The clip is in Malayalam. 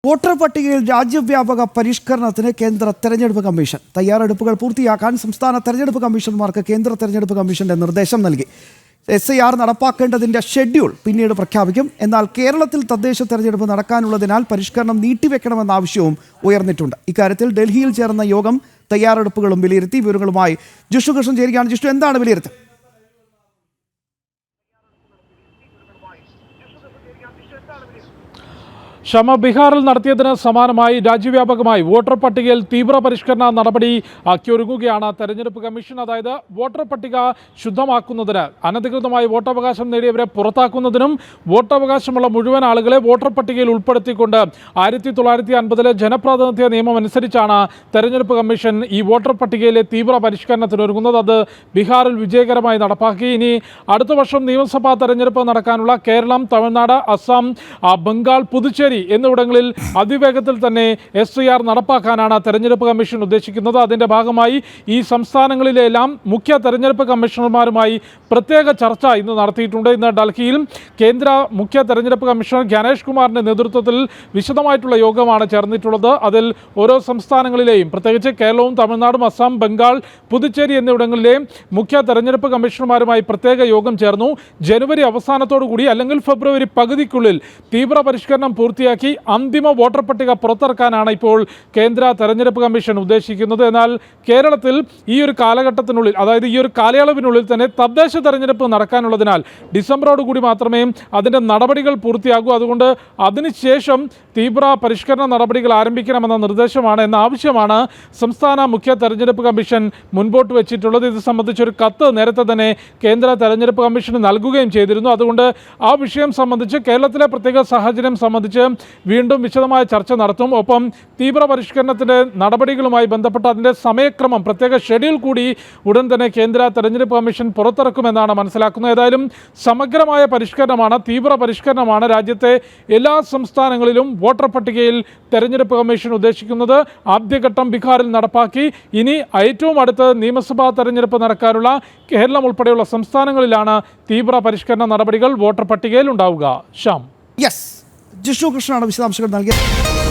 വോട്ടർ പട്ടികയിൽ രാജ്യവ്യാപക പരിഷ്കരണത്തിന് കേന്ദ്ര തെരഞ്ഞെടുപ്പ് കമ്മീഷൻ തയ്യാറെടുപ്പുകൾ പൂർത്തിയാക്കാൻ സംസ്ഥാന തെരഞ്ഞെടുപ്പ് കമ്മീഷണർമാർക്ക് കേന്ദ്ര തെരഞ്ഞെടുപ്പ് കമ്മീഷന്റെ നിർദ്ദേശം നൽകി. SIR നടപ്പാക്കേണ്ടതിന്റെ ഷെഡ്യൂൾ പിന്നീട് പ്രഖ്യാപിക്കും. എന്നാൽ കേരളത്തിൽ തദ്ദേശ തെരഞ്ഞെടുപ്പ് നടക്കാനുള്ളതിനാൽ പരിഷ്കരണം നീട്ടിവെക്കണമെന്ന ആവശ്യവും ഉയർന്നിട്ടുണ്ട്. ഇക്കാര്യത്തിൽ ഡൽഹിയിൽ ചേർന്ന യോഗം തയ്യാറെടുപ്പുകളും വിലയിരുത്തി. വിവരങ്ങളുമായി ജിഷ്ണു കൃഷ്ണൻ ചേരുകയാണ്. ജിഷ്ണു, എന്താണ് വിലയിരുത്തൽ? ബീഹാറിൽ നടത്തിയതിന് സമാനമായി രാജ്യവ്യാപകമായി വോട്ടർ പട്ടികയിൽ തീവ്ര പരിഷ്കരണ നടപടിയൊരുങ്ങുകയാണ് തെരഞ്ഞെടുപ്പ് കമ്മീഷൻ. അതായത് വോട്ടർ പട്ടിക ശുദ്ധമാക്കുന്നതിന്, അനധികൃതമായി വോട്ടവകാശം നേടിയവരെ പുറത്താക്കുന്നതിനും വോട്ടവകാശമുള്ള മുഴുവൻ ആളുകളെ വോട്ടർ പട്ടികയിൽ ഉൾപ്പെടുത്തിക്കൊണ്ട് 1950 ജനപ്രാതിനിധ്യ നിയമം അനുസരിച്ചാണ് തെരഞ്ഞെടുപ്പ് കമ്മീഷൻ ഈ വോട്ടർ പട്ടികയിലെ തീവ്ര പരിഷ്കരണത്തിനൊരുങ്ങുന്നത്. അത് ബീഹാറിൽ വിജയകരമായി നടപ്പാക്കി. ഇനി അടുത്ത വർഷം നിയമസഭാ തെരഞ്ഞെടുപ്പ് നടക്കാനുള്ള കേരളം, തമിഴ്നാട്, അസം, ബംഗാൾ, പുതുച്ചേരി എന്നിവിടങ്ങളിൽ അതിവേഗത്തിൽ തന്നെ SIR നടപ്പാക്കാനാണ് തെരഞ്ഞെടുപ്പ് കമ്മീഷൻ ഉദ്ദേശിക്കുന്നത്. അതിൻ്റെ ഭാഗമായി ഈ സംസ്ഥാനങ്ങളിലെല്ലാം മുഖ്യ തെരഞ്ഞെടുപ്പ് കമ്മീഷണർമാരുമായി പ്രത്യേക ചർച്ച ഇന്ന് നടത്തിയിട്ടുണ്ട്. ഇന്ന് ഡൽഹിയിൽ കേന്ദ്ര മുഖ്യ തെരഞ്ഞെടുപ്പ് കമ്മീഷണർ ജ്ഞാനേഷ് കുമാറിൻ്റെ നേതൃത്വത്തിൽ വിശദമായിട്ടുള്ള യോഗമാണ് ചേർന്നിട്ടുള്ളത്. അതിൽ ഓരോ സംസ്ഥാനങ്ങളിലെയും, പ്രത്യേകിച്ച് കേരളവും തമിഴ്നാടും അസം, ബംഗാൾ, പുതുച്ചേരി എന്നിവിടങ്ങളിലെയും മുഖ്യ തെരഞ്ഞെടുപ്പ് കമ്മീഷണർമാരുമായി പ്രത്യേക യോഗം ചേർന്നു. ജനുവരി അവസാനത്തോടുകൂടി അല്ലെങ്കിൽ ഫെബ്രുവരി പകുതിക്കുള്ളിൽ തീവ്ര പരിഷ്കരണം പൂർത്തിയാക്കി അന്തിമ വോട്ടർ പട്ടിക പുറത്തിറക്കാനാണ് ഇപ്പോൾ കേന്ദ്ര തെരഞ്ഞെടുപ്പ് കമ്മീഷൻ ഉദ്ദേശിക്കുന്നത്. എന്നാൽ കേരളത്തിൽ ഈ ഒരു കാലഘട്ടത്തിനുള്ളിൽ, അതായത് ഈ ഒരു കാലയളവിനുള്ളിൽ തന്നെ തദ്ദേശ തെരഞ്ഞെടുപ്പ് നടക്കാനുള്ളതിനാൽ ഡിസംബറോടുകൂടി മാത്രമേ അതിൻ്റെ നടപടികൾ പൂർത്തിയാകൂ. അതുകൊണ്ട് അതിനുശേഷം തീവ്ര പരിഷ്കരണ നടപടികൾ ആരംഭിക്കണമെന്ന നിർദ്ദേശമാണ്, എന്ന ആവശ്യമാണ് സംസ്ഥാന മുഖ്യ തെരഞ്ഞെടുപ്പ് കമ്മീഷൻ മുൻപോട്ട് വെച്ചിട്ടുള്ളത്. ഇത് സംബന്ധിച്ചൊരു കത്ത് നേരത്തെ തന്നെ കേന്ദ്ര തെരഞ്ഞെടുപ്പ് കമ്മീഷന് നൽകുകയും ചെയ്തിരുന്നു. അതുകൊണ്ട് ആ വിഷയം സംബന്ധിച്ച്, കേരളത്തിലെ പ്രത്യേക സാഹചര്യം സംബന്ധിച്ച് വീണ്ടും വിശദമായ ചർച്ച നടത്തും. ഒപ്പം തീവ്ര പരിഷ്കരണത്തിൻ്റെ നടപടികളുമായി ബന്ധപ്പെട്ട അതിൻ്റെ സമയക്രമം, പ്രത്യേക ഷെഡ്യൂൾ കൂടി ഉടൻ തന്നെ കേന്ദ്ര തെരഞ്ഞെടുപ്പ് കമ്മീഷൻ പുറത്തിറക്കുമെന്നാണ് മനസ്സിലാക്കുന്നത്. ഏതായാലും സമഗ്രമായ പരിഷ്കരണമാണ്, തീവ്ര പരിഷ്കരണമാണ് രാജ്യത്തെ എല്ലാ സംസ്ഥാനങ്ങളിലും വോട്ടർ പട്ടികയിൽ തെരഞ്ഞെടുപ്പ് കമ്മീഷൻ ഉദ്ദേശിക്കുന്നത്. ആദ്യഘട്ടം ബീഹാറിൽ നടപ്പാക്കി. ഇനി ഏറ്റവും അടുത്ത് നിയമസഭാ തെരഞ്ഞെടുപ്പ് നടക്കാനുള്ള കേരളം ഉൾപ്പെടെയുള്ള സംസ്ഥാനങ്ങളിലാണ് തീവ്ര പരിഷ്കരണ നടപടികൾ വോട്ടർ പട്ടികയിൽ ഉണ്ടാവുക. ജിഷ്ണു കൃഷ്ണനാണ് വിശദാംശങ്ങൾ നൽകിയത്.